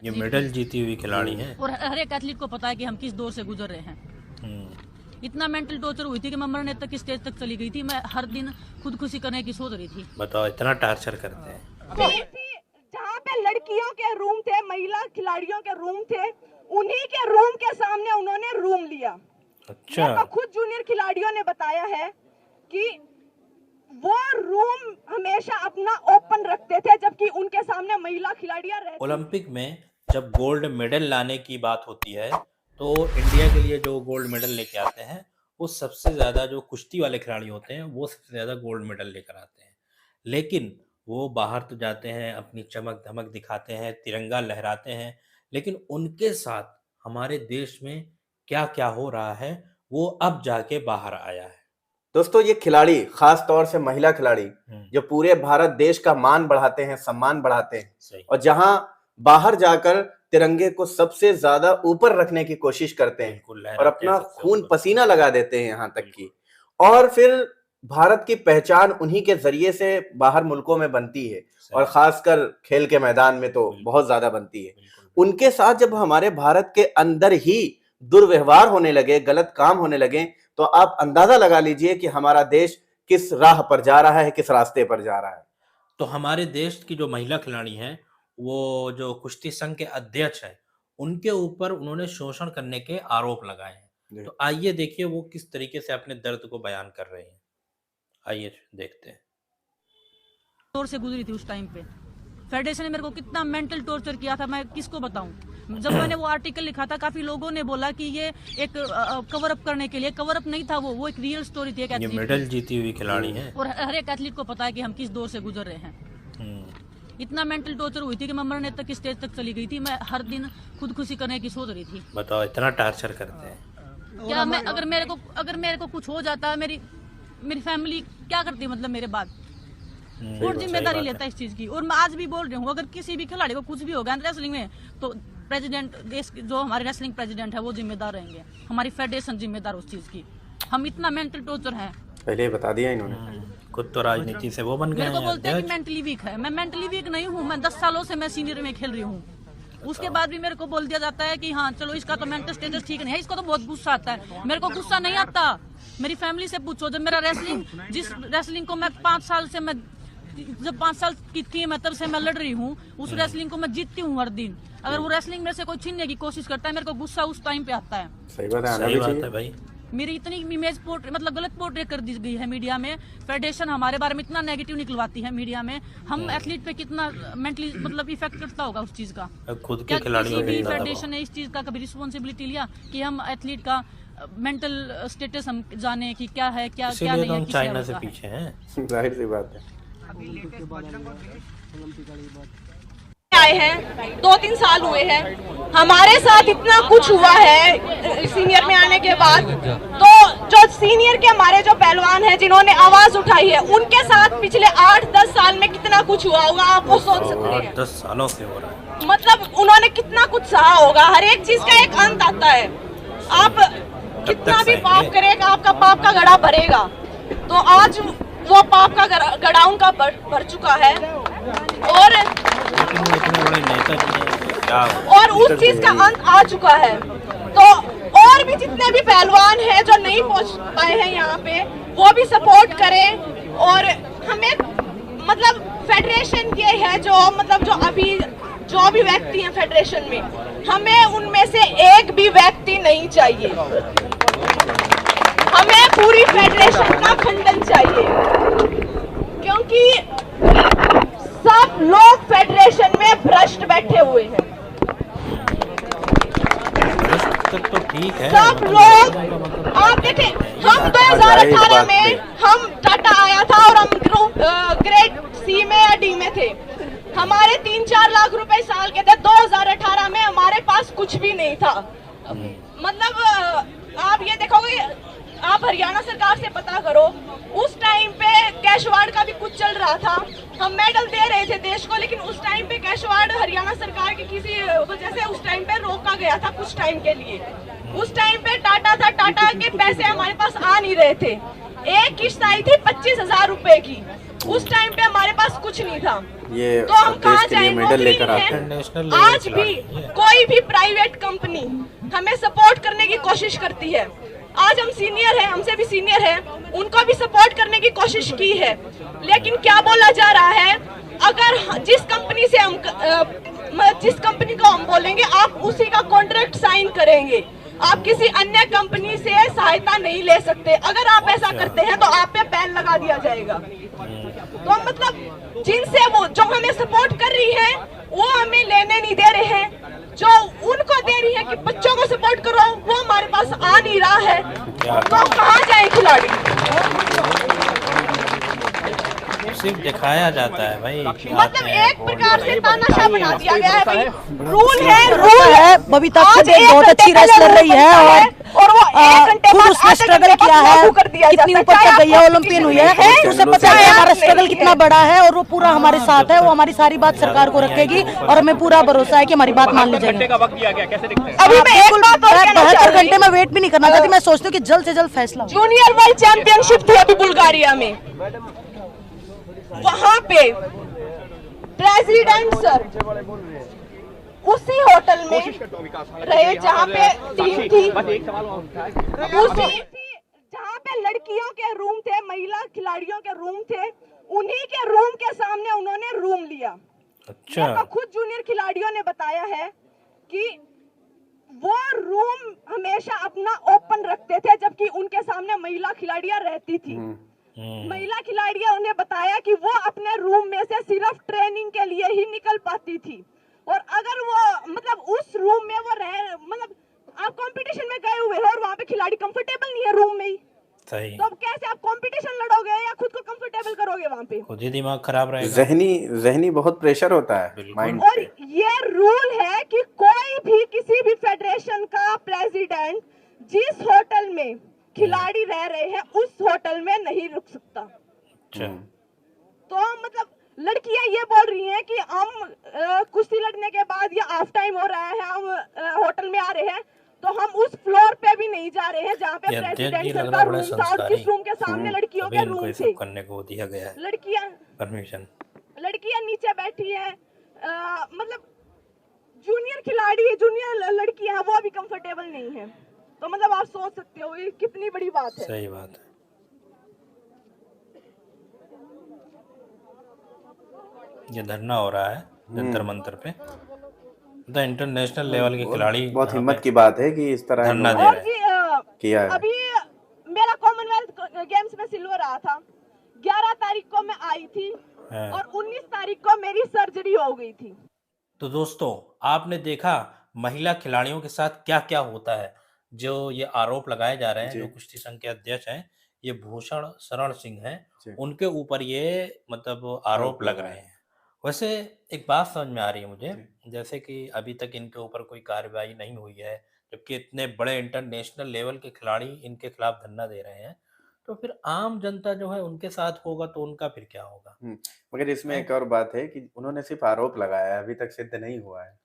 ये मेडल जीती हुई खिलाड़ी हैं और हर एक एथलीट को पता है कि हम किस दौर से गुजर रहे हैं। इतना मेंटल टॉर्चर हुई थी कि मैं मरने तक की स्टेज तक चली गई थी। मैं हर दिन खुदकुशी करने की सोच रही थी। बताओ, इतना टार्चर करते हैं। जहाँ पे लड़कियों के रूम थे, महिला खिलाड़ियों के रूम थे, उन्हीं के रूम के सामने उन्होंने रूम लिया। अच्छा, मेरे को खुद जूनियर खिलाड़ियों ने बताया है कि वो रूम हमेशा अपना ओपन रखते थे, जबकि उनके सामने महिला खिलाड़ियां रहती। ओलंपिक में जब गोल्ड मेडल लाने की बात होती है तो इंडिया के लिए जो गोल्ड मेडल लेके आते हैं वो सबसे ज़्यादा जो कुश्ती वाले खिलाड़ी होते हैं वो सबसे ज़्यादा गोल्ड मेडल लेकर आते हैं। लेकिन वो बाहर तो जाते हैं, अपनी चमक धमक दिखाते हैं, तिरंगा लहराते हैं, लेकिन उनके साथ हमारे देश में क्या क्या हो रहा है वो अब जाके बाहर आया है। दोस्तों, ये खिलाड़ी, खास तौर से महिला खिलाड़ी, जो पूरे भारत देश का मान बढ़ाते हैं, सम्मान बढ़ाते हैं, और जहां बाहर जाकर तिरंगे को सबसे ज्यादा ऊपर रखने की कोशिश करते हैं और अपना खून पसीना लगा देते हैं यहाँ तक की, और फिर भारत की पहचान उन्हीं के जरिए से बाहर मुल्कों में बनती है, और खासकर खेल के मैदान में तो बहुत ज्यादा बनती है। उनके साथ जब हमारे भारत के अंदर ही दुर्व्यवहार होने लगे, गलत काम होने लगे, तो आप अंदाजा लगा लीजिए कि हमारा देश किस राह पर जा रहा है, किस रास्ते पर जा रहा है। तो हमारे देश की जो महिला खिलाड़ी हैं, वो जो कुश्ती संघ के अध्यक्ष हैं, उनके ऊपर उन्होंने शोषण करने के आरोप लगाए हैं। तो आइए देखिए वो किस तरीके से अपने दर्द को बयान कर रहे हैं। आइए देखते हैं। दौर से गुजरी थी उस टाइम पे। फेडरेशन ने मेरे को कितना मेंटल टॉर्चर किया था, मैं किसको बताऊं। जब मैंने वो आर्टिकल लिखा था, काफी लोगों ने बोला कि ये एक कवर अप करने के लिए, कवर अप नहीं था, वो एक रियल स्टोरी थी। ये मेडल जीती हुई खिलाड़ी हैं और हर एक एथलीट को पता है कि हम किस दौर से गुजर रहे हैं। इतना मेंटल टॉर्चर हुई थी कि मैं मरने तक की स्टेज तक चली गई थी। मैं हर दिन खुदकुशी करने की सोच रही थी। बताओ, इतना टार्चर करते हैं। क्या मैं अगर मेरे को कुछ हो जाता, मेरी फैमिली क्या करती, मतलब मेरे बाद कौन जिम्मेदारी लेता है इस चीज की। और मैं आज भी बोल रही हूँ, अगर किसी भी खिलाड़ी को कुछ भी होगा रेसलिंग में, तो प्रेसिडेंट, देश जो हमारे रेसलिंग प्रेसिडेंट है वो जिम्मेदार रहेंगे, हमारी फेडरेशन जिम्मेदार उस चीज की। हम इतना मेंटल टॉर्चर है, पहले ही बता दिया इन्होंने। खुद तो राजनीति से वो बन गए मेरे को हैं बोलते हैं कि मेंटली वीक है। मैं मेंटली वीक नहीं हूँ। मैं 10 सालों से मैं सीनियर में खेल रही हूँ। उसके बाद भी मेरे को बोल दिया जाता है कि हाँ चलो, इसका तो मेंटल स्टेटस ठीक नहीं है। इसको तो बहुत गुस्सा आता है। मेरे को गुस्सा नहीं आता। मेरी फैमिली से पूछो, जब मेरा जिस रेसलिंग को मैं 5 साल से, मैं जब 5 साल की थी मैं, तब से मैं लड़ रही हूँ, उस रेसलिंग को मैं जीतती हूँ हर दिन। अगर वो रेसलिंग में से कोई छीनने की कोशिश करता है, मेरे को गुस्सा उस टाइम पे आता है। सही बात है, आना भी चाहिए भाई। मेरी इतनी इमेज मतलब गलत पोर्ट्रेट कर दी गई है मीडिया में। फेडरेशन हमारे बारे में इतना नेगेटिव निकलवाती है मीडिया में। हम एथलीट पे कितना मेंटली मतलब इफेक्ट करता होगा उस चीज का। खुद के खिलाड़ियों की फेडरेशन ने इस चीज का कभी रिस्पॉन्सिबिलिटी लिया कि हम एथलीट का मेंटल स्टेटस हम जाने की क्या है, क्या नहीं है। चाइना से पीछे हैं, जाहिर सी बात है। आए हैं 2-3 साल हुए हैं, हमारे साथ इतना कुछ हुआ है सीनियर में आने के बाद। तो जो सीनियर के हमारे जो पहलवान हैं, जिन्होंने आवाज उठाई है, उनके साथ पिछले 8-10 साल में कितना कुछ हुआ होगा, आप वो सोच सकते हैं। 10 सालों से हो रहा है। मतलब उन्होंने कितना कुछ सहा होगा। हर एक चीज का एक अंत आता है। आप कितना भी पाप करेगा, आपका पाप का घड़ा भरेगा। तो आज वो पाप का घड़ा उनका भर चुका है, और इतने बड़े नेता क्या, और उस चीज का अंत आ चुका है। तो और भी जितने भी पहलवान हैं जो नहीं पहुंच पाए हैं यहाँ पे, वो भी सपोर्ट करें। और हमें मतलब फेडरेशन ये है, जो भी व्यक्ति हैं फेडरेशन में, हमें उनमें से एक भी व्यक्ति नहीं चाहिए। हमें पूरी फेडरेशन का खंडन चाहिए, क्योंकि सब लोग फेडरेशन में भ्रष्ट बैठे हुए हैं। तो ठीक है, सब लोग, आप देखें, हम 2018 में हम टाटा आया था और हम ग्रेड सी में या डी में थे। हमारे 3-4 लाख रुपए साल के थे। 2018 में हमारे पास कुछ भी नहीं था। मतलब आप ये देखोगे, आप हरियाणा सरकार से पता करो, उस टाइम पे कैशवाड़ का भी कुछ चल रहा था। हम मेडल दे रहे थे देश को, लेकिन उस टाइम पे कैशवाड़ हरियाणा सरकार की किसी वजह से उस टाइम पे रोका गया था कुछ टाइम के लिए। उस टाइम पे टाटा था, टाटा के पैसे हमारे पास आ नहीं रहे थे। एक किस्त आई थी 25,000 रुपए की। उस टाइम पे हमारे पास कुछ नहीं था। ये तो हम सब कहाँ देश के लिए जाएं? मेडल नौकरी लेकर नहीं आते है। हैं। इंटरनेशनल लेवल आज के भी खिलाड़ी हैं। कोई भी प्राइवेट कंपनी हमें सपोर्ट करने की कोशिश करती है। आज हम सीनियर हैं, हमसे भी सीनियर हैं, उनको भी सपोर्ट करने की कोशिश की है, लेकिन क्या बोला जा रहा है, अगर जिस कंपनी से हम जिस कंपनी को हम बोलेंगे आप उसी का कॉन्ट्रैक्ट साइन करेंगे, आप किसी अन्य कंपनी से सहायता नहीं ले सकते। अगर आप ऐसा करते हैं तो आप पे बैन लगा दिया जाएगा। तो मतलब जिनसे वो जो हमें सपोर्ट कर रही है वो हमें लेने नहीं दे रहे हैं, जो उनको दे रही है कि बच्चों को सपोर्ट करो वो हमारे पास आ नहीं रहा है। तो कहाँ जाए खिलाड़ी? सिर्फ दिखाया जाता है भाई। मतलब एक प्रकार से तानाशाह बना दिया गया है भाई। रूल रूल है। बबीता खुद एक बहुत अच्छी रेसलर रही है और वो 1 घंटे खुद बाद उसने आधे स्ट्रगल घंटे किया बाद है, लागू कर दिया कितनी जाता ऊपर है। तक गई है, ओलंपियन हुई है। उसे पता है हमारा स्ट्रगल कितना बड़ा है और वो पूरा हमारे साथ है। वो हमारी सारी बात सरकार को रखेगी और हमें पूरा भरोसा है कि हमारी बात मान ली जाएगी। अभी मैं एक बात और कहना 72 चाहूंगी। घंटे में वेट भी नहीं करना चाहती। मैं सोचती हूँ कि जल्द से जल्द फैसला हो। जूनियर वर्ल्ड चैंपियनशिप थी अभी बुल्गारिया में, वहां पे प्रेसिडेंट सर उसी होटल में रहे जहां पे टीम थी, उसी जहां पे लड़कियों के रूम थे, महिला खिलाड़ियों के रूम थे, उन्हीं के रूम के सामने उन्होंने रूम लिया। अच्छा, तो खुद जूनियर खिलाड़ियों ने बताया है कि वो रूम हमेशा अपना ओपन रखते थे, जबकि उनके सामने महिला खिलाड़ियां रहती थी। महिला खिलाड़ियों ने बताया कि वो अपने रूम में से सिर्फ ट्रेनिंग के लिए ही निकल पाती थी, और अगर वो मतलब उस रूम में वो मतलब आप कंपटीशन में गए हुए हो और वहाँ पे खिलाड़ी कंफर्टेबल नहीं है रूम में ही, सही। तो अब कैसे आप कंपटीशन लड़ोगे या खुद को कंफर्टेबल करोगे वहाँ पे? खुद ही दिमाग खराब रहेगा। जहनी बहुत प्रेशर होता है माइंड और पे। ये रूल है कि कोई भी किसी भी फेडरेशन का प्रेसिडेंट जिस होटल में खिलाड़ी रह रहे हैं उस होटल में नहीं रुक सकता। अच्छा, तो मतलब लड़कियां ये बोल रही हैं कि हम कुश्ती लड़ने के बाद या ऑफ टाइम हो रहा है, हम होटल में आ रहे हैं, तो हम उस फ्लोर पे भी नहीं जा रहे हैं जहाँ पे प्रेसिडेंट सर का रूम था और जिस रूम के सामने लड़कियों के रूम थे। करने को दिया गया है लड़कियां नीचे बैठी है, मतलब जूनियर खिलाड़ी, जूनियर लड़कियां हैं, वो अभी कंफर्टेबल नहीं है। तो मतलब आप सोच सकते हो ये कितनी बड़ी बात है। सही बात है। ये धरना हो रहा है जंतर मंतर पे। तो इंटरनेशनल लेवल के खिलाड़ी बहुत हिम्मत की बात है कि इस तरह धरना दे और रहे जी हैं। किया है। अभी मेरा कॉमनवेल्थ गेम्स में सिल्वर आया था, 11 तारीख को मैं आई थी और 19 तारीख को मेरी सर्जरी हो गई थी। तो दोस्तों, आपने देखा महिला खिलाड़ियों के साथ क्या क्या होता है। जो ये आरोप लगाए जा रहे हैं, जो कुश्ती संघ के अध्यक्ष हैं, ये भूषण शरण सिंह हैं, उनके ऊपर ये मतलब आरोप लग रहे हैं। वैसे एक बात समझ में आ रही है मुझे, जैसे कि अभी तक इनके ऊपर कोई कार्रवाई नहीं हुई है, जबकि इतने बड़े इंटरनेशनल लेवल के खिलाड़ी इनके खिलाफ धरना दे रहे हैं, तो फिर आम जनता जो है उनके साथ होगा तो उनका फिर क्या होगा। मगर इसमें एक और बात है कि उन्होंने सिर्फ आरोप लगाया है, अभी तक सिद्ध नहीं हुआ है।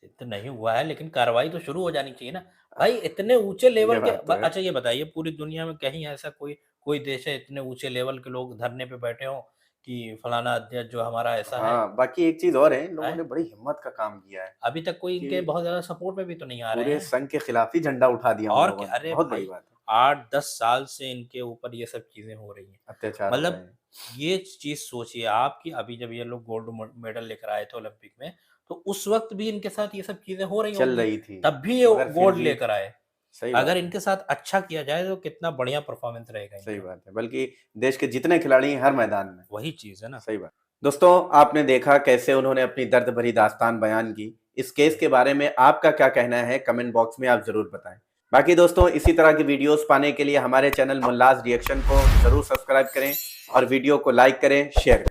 सिद्ध नहीं हुआ है, लेकिन कार्रवाई तो शुरू हो जानी चाहिए ना भाई, इतने ऊंचे लेवल के। अच्छा ये बताइए, पूरी दुनिया में कहीं ऐसा कोई देश है इतने ऊंचे लेवल के लोग धरने पे बैठे हो कि फलाना अध्यक्ष जो हमारा ऐसा है। बाकी एक चीज और है, इन लोगों ने बड़ी हिम्मत का काम किया है। अभी तक कोई इनके बहुत ज्यादा सपोर्ट में भी तो नहीं आ रहे हैं। पूरे संघ के खिलाफ ही झंडा उठा दिया और क्या, अरे बहुत बड़ी बात है। 8-10 साल से इनके ऊपर ये सब चीजें हो रही हैं, अत्याचार। मतलब ये चीज सोचिए आप कि अभी जब ये लोग गोल्ड मेडल लेकर आए थे ओलंपिक में, तो उस वक्त भी इनके साथ ये सब चीजें हो रही चल रही थी, तब भी ये गोल्ड लेकर आए। सही अगर इनके साथ अच्छा किया जाए तो कितना बढ़िया परफॉर्मेंस रहेगा। सही बात है, बल्कि देश के जितने खिलाड़ी हैं हर मैदान में, वही चीज है ना। सही बात। दोस्तों, आपने देखा कैसे उन्होंने अपनी दर्द भरी दास्तान बयान की। इस केस के बारे में आपका क्या कहना है, कमेंट बॉक्स में आप जरूर बताएं। बाकी दोस्तों, इसी तरह की वीडियोस पाने के लिए हमारे चैनल मुल्लाज रिएक्शन को जरूर सब्सक्राइब करें और वीडियो को लाइक करें, शेयर करें।